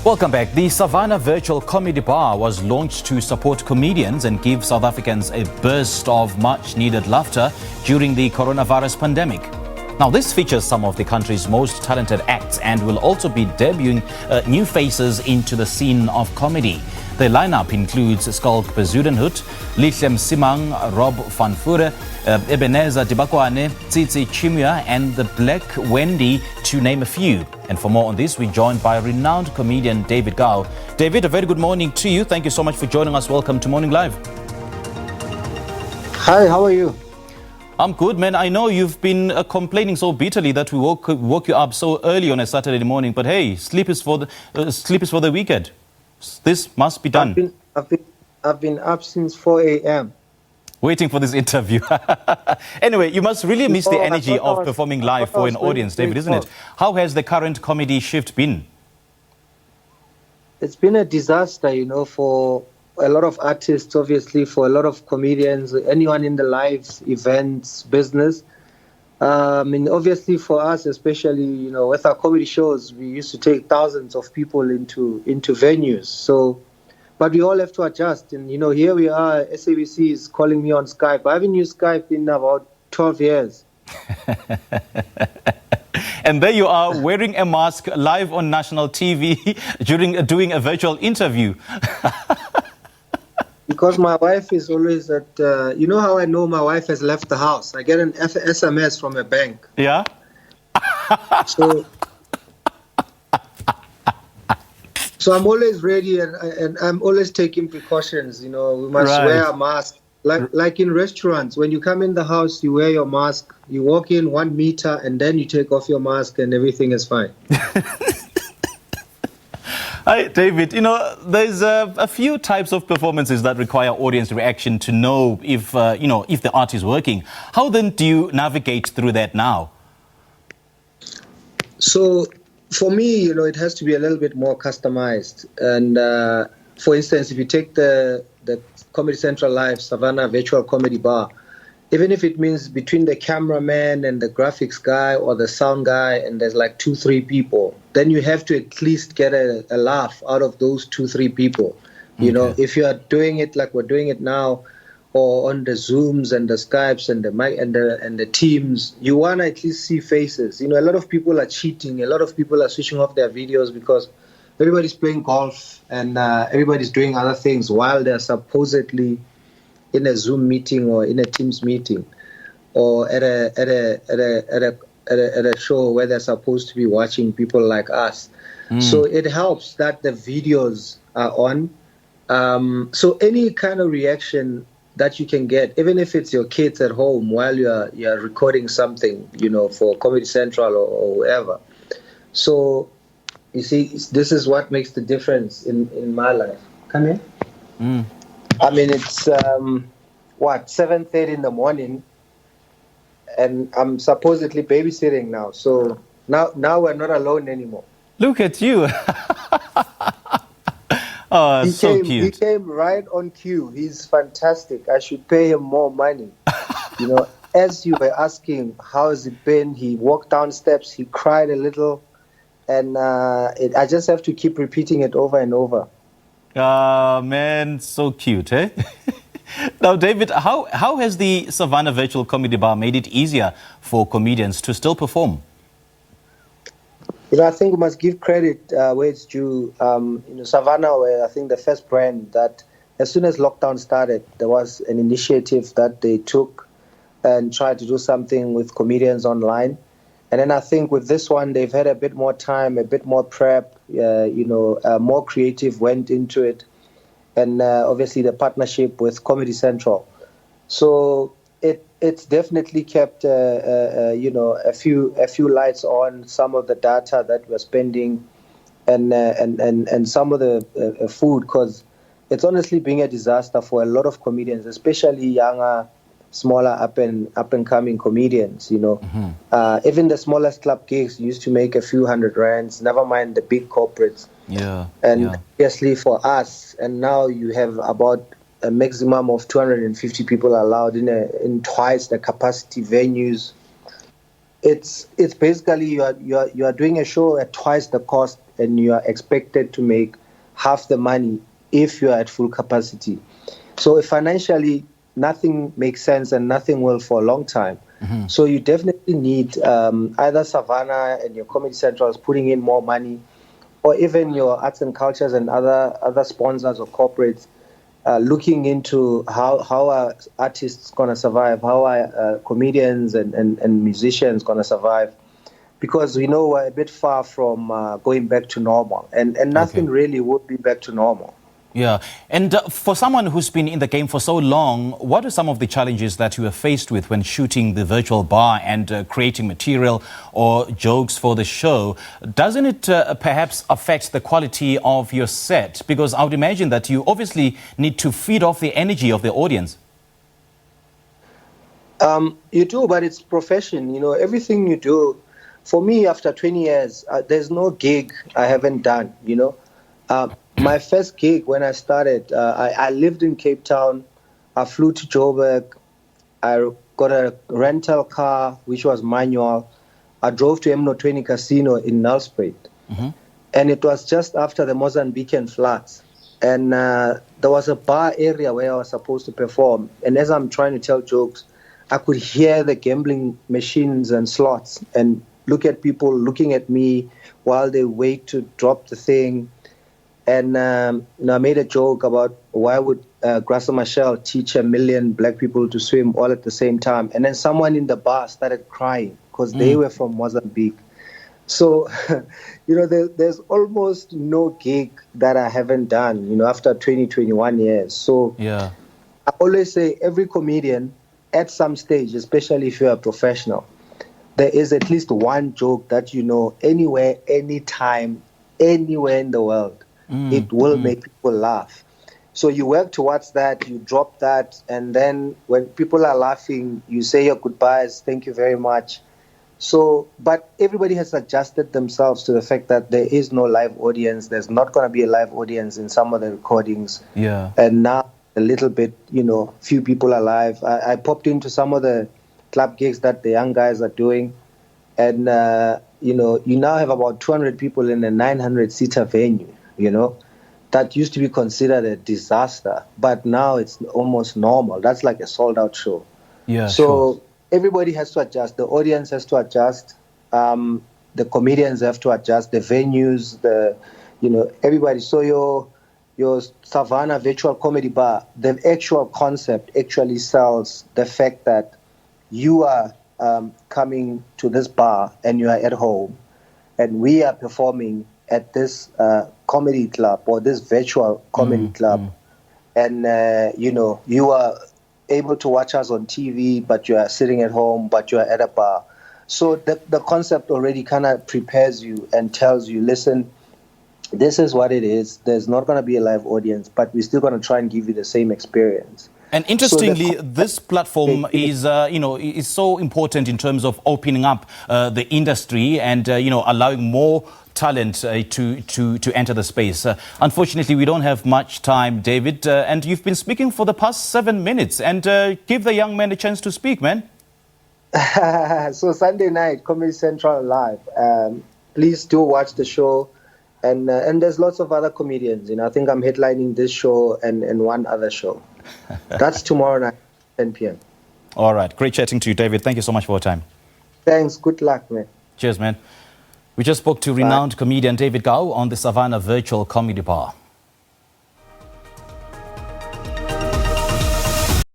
Welcome back. The Savanna Virtual Comedy Bar was launched to support comedians and give South Africans a burst of much-needed laughter during the coronavirus pandemic. Now, this features some of the country's most talented acts and will also be debuting new faces into the scene of comedy. The lineup includes Schalk Bezuidenhout, Lihle Msimang, Rob van Vuuren, Ebenhaezer Dibakwane, Tsitsi Chiumya and the Black Wendy, to name a few. And for more on this, we're joined by renowned comedian David Gao. David, a very good morning to you. Thank you so much for joining us. Welcome to Morning Live. Hi, how are you? I'm good, man. I know you've been complaining so bitterly that we woke you up so early on a Saturday morning. But hey, sleep is for the weekend. This must be done. I've been up since 4 a.m. waiting for this interview. Anyway, you must really miss the energy of performing live for an audience, David, isn't it? How has the current comedy shift been? It's been a disaster, for a lot of artists, obviously, for a lot of comedians, anyone in the live events business. Obviously for us, especially, with our comedy shows, we used to take thousands of people into venues. So, but we all have to adjust. And, here we are, SABC is calling me on Skype. I haven't used Skype in about 12 years. And there you are, wearing a mask live on national TV doing a virtual interview. Because my wife is always at, you know how I know my wife has left the house? I get an SMS from a bank. Yeah? So I'm always ready and I'm always taking precautions. We must wear a mask. Like in restaurants, when you come in the house, you wear your mask. You walk in 1 meter and then you take off your mask and everything is fine. Hi, David. There's a few types of performances that require audience reaction to know if the art is working. How then do you navigate through that now? So for me, it has to be a little bit more customized. And for instance, if you take the Comedy Central Live Savanna Virtual Comedy Bar, even if it means between the cameraman and the graphics guy or the sound guy and there's like 2-3 people, then you have to at least get a laugh out of those 2-3 people. Okay. If you are doing it like we're doing it now, or on the Zooms and the Skypes and the mic and the Teams, you want to at least see faces. A lot of people are cheating. A lot of people are switching off their videos because everybody's playing golf and everybody's doing other things while they're supposedly in a Zoom meeting or in a Teams meeting or at a show where they're supposed to be watching people like us. So it helps that the videos are on. So any kind of reaction that you can get, even if it's your kids at home while you're recording something, for Comedy Central or whoever. So you see, this is what makes the difference in my life. Come here. It's 7:30 in the morning, and I'm supposedly babysitting now. So now we're not alone anymore. Look at you. Oh, so cute. He came right on cue. He's fantastic. I should pay him more money. As you were asking, how has it been? He walked down steps. He cried a little. And I just have to keep repeating it over and over. Man, so cute, eh? Now, David, how has the Savanna Virtual Comedy Bar made it easier for comedians to still perform? I think we must give credit where it's due. Savanna were, I think, the first brand that as soon as lockdown started, there was an initiative that they took and tried to do something with comedians online. And then I think with this one, they've had a bit more time, a bit more prep, more creative went into it. And obviously the partnership with Comedy Central. So it's definitely kept, a few lights on some of the data that we're spending and some of the food, because it's honestly being a disaster for a lot of comedians, especially younger, smaller up and coming comedians. Even the smallest club gigs used to make a few $100, never mind the big corporates. Obviously for us, and now you have about a maximum of 250 people allowed in twice the capacity venues. It's basically you are doing a show at twice the cost, and you are expected to make half the money if you are at full capacity. So financially, nothing makes sense, and nothing will for a long time. Mm-hmm. So you definitely need either Savanna and your Comedy Centrals putting in more money, or even your arts and cultures and other sponsors or corporates looking into how are artists going to survive, how are comedians and musicians going to survive, because we know we're a bit far from going back to normal, and nothing really would be back to normal. Yeah, and for someone who's been in the game for so long, what are some of the challenges that you are faced with when shooting the virtual bar and creating material or jokes for the show? Doesn't it perhaps affect the quality of your set? Because I would imagine that you obviously need to feed off the energy of the audience. You do, but it's profession. You know, everything you do. For me, after 20 years, there's no gig I haven't done, you know. My first gig when I started, I lived in Cape Town. I flew to Joburg. I got a rental car, which was manual. I drove to M20 Casino in Nelspruit. Mm-hmm. And it was just after the Mozambican floods. And there was a bar area where I was supposed to perform. And as I'm trying to tell jokes, I could hear the gambling machines and slots and look at people looking at me while they wait to drop the thing. And I made a joke about why would Graça Machel teach 1 million black people to swim all at the same time. And then someone in the bar started crying because they were from Mozambique. So, you know, there's almost no gig that I haven't done, you know, after 21 years. So yeah. I always say every comedian at some stage, especially if you're a professional, there is at least one joke that you know anywhere, anytime, anywhere in the world. It will make people laugh. So you work towards that, you drop that, and then when people are laughing, you say your goodbyes, thank you very much. So, but everybody has adjusted themselves to the fact that there is no live audience. There's not going to be a live audience in some of the recordings. Yeah. And now a little bit, you know, few people are live. I popped into some of the club gigs that the young guys are doing. And, you know, you now have about 200 people in a 900-seater venue. You know, that used to be considered a disaster, but now it's almost normal. That's like a sold-out show. Yeah. So everybody has to adjust. The audience has to adjust. The comedians have to adjust. The venues, everybody. So your Savanna Virtual Comedy Bar, the actual concept actually sells the fact that you are coming to this bar and you are at home, and we are performing at this comedy club or this virtual comedy club. And, you are able to watch us on TV, but you are sitting at home, but you are at a bar. So the concept already kind of prepares you and tells you, listen, this is what it is. There's not going to be a live audience, but we're still going to try and give you the same experience. And interestingly, this platform is so important in terms of opening up the industry and, allowing more talent to enter the space. Unfortunately, we don't have much time, David, and you've been speaking for the past 7 minutes. And give the young man a chance to speak, man. So Sunday night, Comedy Central Live. Please do watch the show. And there's lots of other comedians. You know, I think I'm headlining this show and one other show. That's tomorrow night, 10 p.m. All right. Great chatting to you, David. Thank you so much for your time. Thanks. Good luck, man. Cheers, man. We just spoke to renowned comedian David Gao on the Savanna Virtual Comedy Bar.